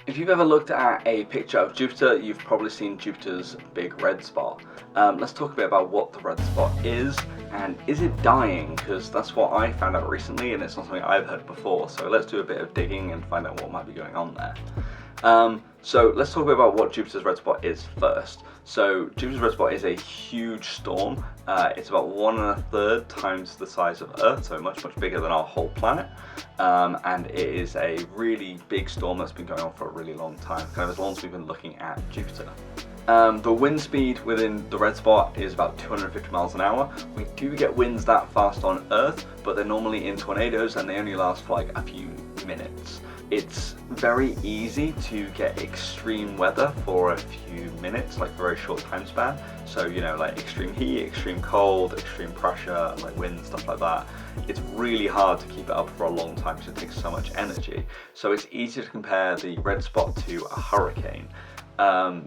If you've ever looked at a picture of Jupiter, you've probably seen Jupiter's big red spot. Let's talk a bit about what the red spot is, and is it dying? Because that's what I found out recently, and it's not something I've heard before. So let's do a bit of digging and find out what might be going on there. So let's talk a bit about what Jupiter's red spot is first. So Jupiter's red spot is a huge storm. It's about 1 1/3 times the size of Earth, so much bigger than our whole planet. And it is a really big storm that's been going on for a really long time, kind of as long as we've been looking at Jupiter. The wind speed within the red spot is about 250 miles an hour. We do get winds that fast on Earth, but they're normally in tornadoes and they only last for like a few minutes. It's very easy to get extreme weather for a few minutes, like very short time span. So, you know, like extreme heat, extreme cold, extreme pressure, like wind, stuff like that. It's really hard to keep it up for a long time because it takes so much energy. So it's easy to compare the red spot to a hurricane.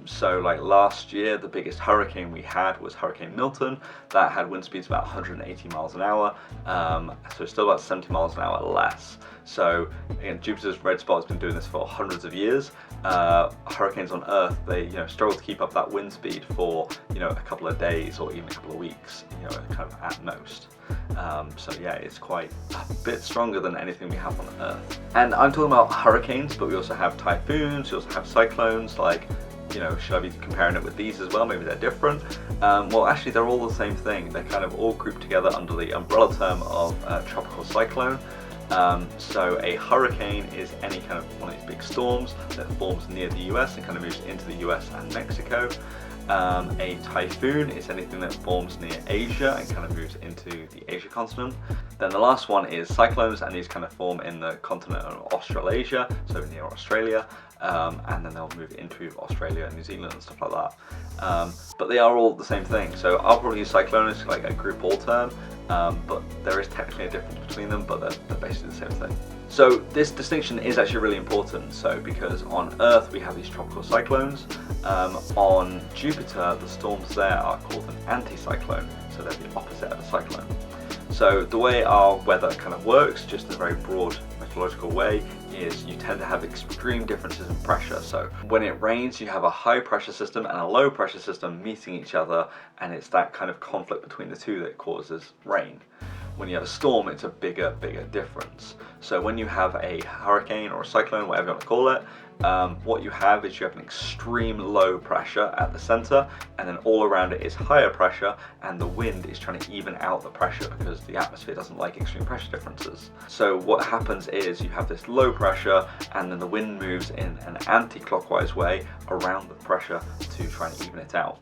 So like last year, the biggest hurricane we had was Hurricane Milton. That had wind speeds about 180 miles an hour. So it's still about 70 miles an hour less. So again, Jupiter's red spot has been doing this for hundreds of years. Hurricanes on Earth, they struggle to keep up that wind speed for a couple of days or even a couple of weeks, kind of at most. So yeah, it's quite a bit stronger than anything we have on Earth. And I'm talking about hurricanes, but we also have typhoons, we also have cyclones. Like, should I be comparing it with these as well? Maybe they're different. Well, actually, they're all the same thing. They're kind of all grouped together under the umbrella term of tropical cyclone. So a hurricane is any kind of one of these big storms that forms near the US and kind of moves into the US and Mexico. A typhoon is anything that forms near Asia and kind of moves into the Asia continent. Then the last one is cyclones, and these kind of form in the continent of Australasia, so near Australia, and then they'll move into Australia and New Zealand and stuff like that. But they are all the same thing, so I'll probably use cyclone as like a group all term, but there is technically a difference between them, but they're basically the same thing. So this distinction is actually really important, so because on Earth we have these tropical cyclones, on Jupiter the storms there are called an anticyclone, so they're the opposite of a cyclone. So the way our weather kind of works, just in a very broad meteorological way, is you tend to have extreme differences in pressure. So when it rains, you have a high pressure system and a low pressure system meeting each other, and it's that kind of conflict between the two that causes rain. When you have a storm, it's a bigger difference. So when you have a hurricane or a cyclone, whatever you want to call it, what you have is you have an extreme low pressure at the center, and then all around it is higher pressure, and the wind is trying to even out the pressure because the atmosphere doesn't like extreme pressure differences. So what happens is you have this low pressure, and then the wind moves in an anti-clockwise way around the pressure to try and even it out.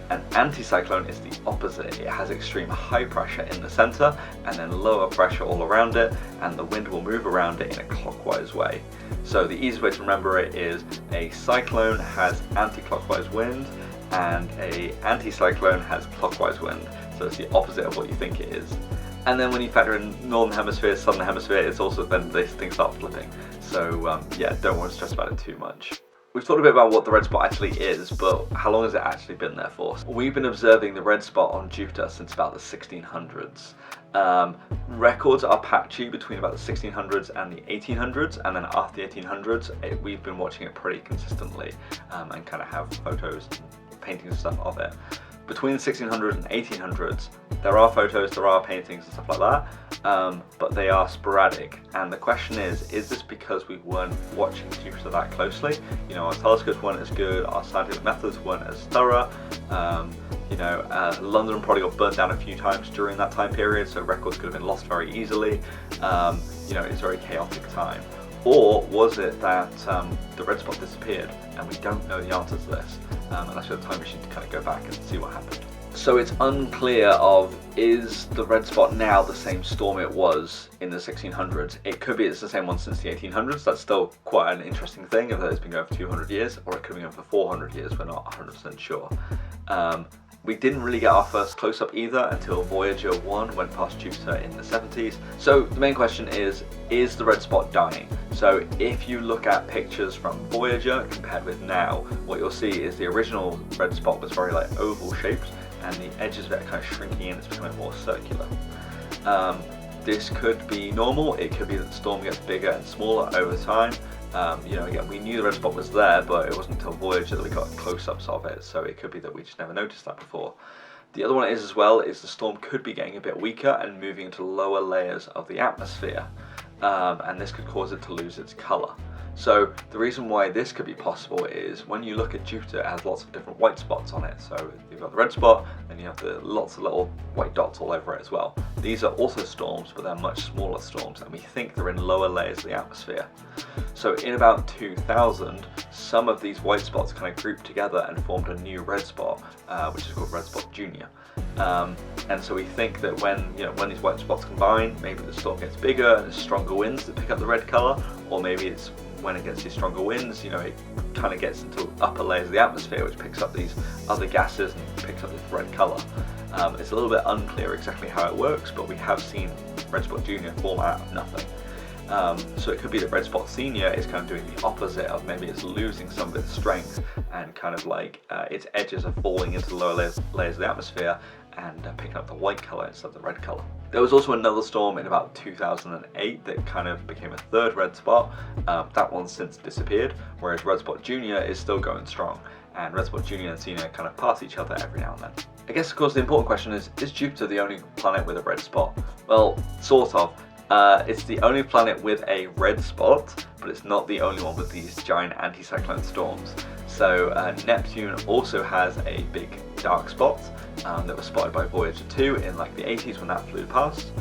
An anticyclone is the opposite. It has extreme high pressure in the center and then lower pressure all around it, and the wind will move around it in a clockwise way. So the easiest way to remember it is a cyclone has anti-clockwise wind and a anticyclone has clockwise wind. So it's the opposite of what you think it is. And then when you factor in northern hemisphere, southern hemisphere, it's also then these things start flipping. So yeah, don't want to stress about it too much. We've talked a bit about what the red spot actually is, but how long has it actually been there for? We've been observing the red spot on Jupiter since about the 1600s. Records are patchy between about the 1600s and the 1800s, and then after the 1800s, we've been watching it pretty consistently and kind of have photos, paintings and stuff of it. Between the 1600s and 1800s, there are photos, there are paintings and stuff like that, but they are sporadic. And the question is this because we weren't watching Jupiter that closely? Our telescopes weren't as good, our scientific methods weren't as thorough. London probably got burnt down a few times during that time period, so records could have been lost very easily. It's a very chaotic time. Or was it that the red spot disappeared and we don't know the answer to this? And that's where the time machine to kind of go back and see what happened. So it's unclear of, is the red spot now the same storm it was in the 1600s? It could be it's the same one since the 1800s. That's still quite an interesting thing, if it's been going for 200 years, or it could be going for 400 years, we're not 100% sure. We didn't really get our first close-up either until Voyager 1 went past Jupiter in the 70s. So the main question is the red spot dying? So if you look at pictures from Voyager compared with now, what you'll see is the original red spot was very like oval shaped, and the edges of it are kind of shrinking and it's becoming more circular. this could be normal. It could be that the storm gets bigger and smaller over time. Again, we knew the red spot was there, but it wasn't until Voyager that we got close-ups of it, so it could be that we just never noticed that before. The other one is as well is the storm could be getting a bit weaker and moving into lower layers of the atmosphere, and this could cause it to lose its colour. So the reason why this could be possible is when you look at Jupiter, it has lots of different white spots on it. So you've got the red spot, and you have lots of little white dots all over it as well. These are also storms, but they're much smaller storms, and we think they're in lower layers of the atmosphere. So in about 2000, some of these white spots kind of grouped together and formed a new red spot, which is called red spot junior. And so we think that when these white spots combine, maybe the storm gets bigger and there's stronger winds that pick up the red colour, or maybe it's when it gets these stronger winds, it kind of gets into upper layers of the atmosphere, which picks up these other gases and picks up this red colour. It's a little bit unclear exactly how it works, but we have seen red spot junior form out of nothing. So it could be that red spot senior is kind of doing the opposite of maybe it's losing some of its strength and kind of like its edges are falling into the lower layers of the atmosphere and picking up the white colour instead of the red colour. There was also another storm in about 2008 that kind of became a third red spot. That one's since disappeared, whereas red spot junior is still going strong, and red spot junior and senior kind of pass each other every now and then. I guess, of course, the important question is Jupiter the only planet with a red spot? Well, sort of. It's the only planet with a red spot, but it's not the only one with these giant anticyclone storms. So Neptune also has a big dark spot that was spotted by Voyager 2 in like the 80s when that flew past.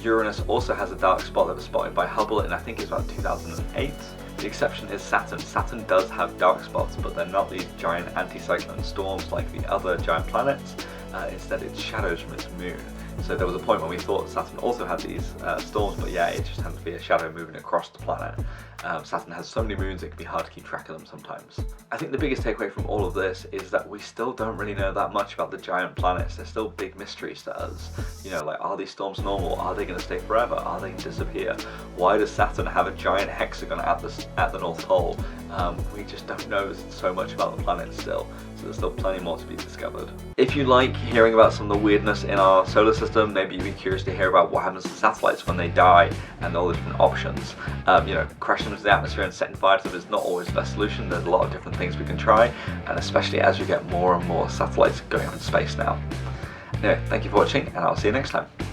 Uranus also has a dark spot that was spotted by Hubble in I think it's about 2008. The exception is Saturn. Saturn does have dark spots, but they're not these giant anticyclone storms like the other giant planets. Instead, it shadows from its moon. So there was a point when we thought Saturn also had these storms, but yeah, it just tends to be a shadow moving across the planet. Saturn has so many moons, it can be hard to keep track of them sometimes. I think the biggest takeaway from all of this is that we still don't really know that much about the giant planets. They're still big mysteries to us. Are these storms normal? Are they going to stay forever? Are they going to disappear? Why does Saturn have a giant hexagon at the North Pole? We just don't know so much about the planet still. So there's still plenty more to be discovered. If you like hearing about some of the weirdness in our solar system, maybe you'd be curious to hear about what happens to satellites when they die and all the different options. Crashing them into the atmosphere and setting fire to them is not always the best solution. There's a lot of different things we can try, and especially as we get more and more satellites going up in space now. Anyway, thank you for watching, and I'll see you next time.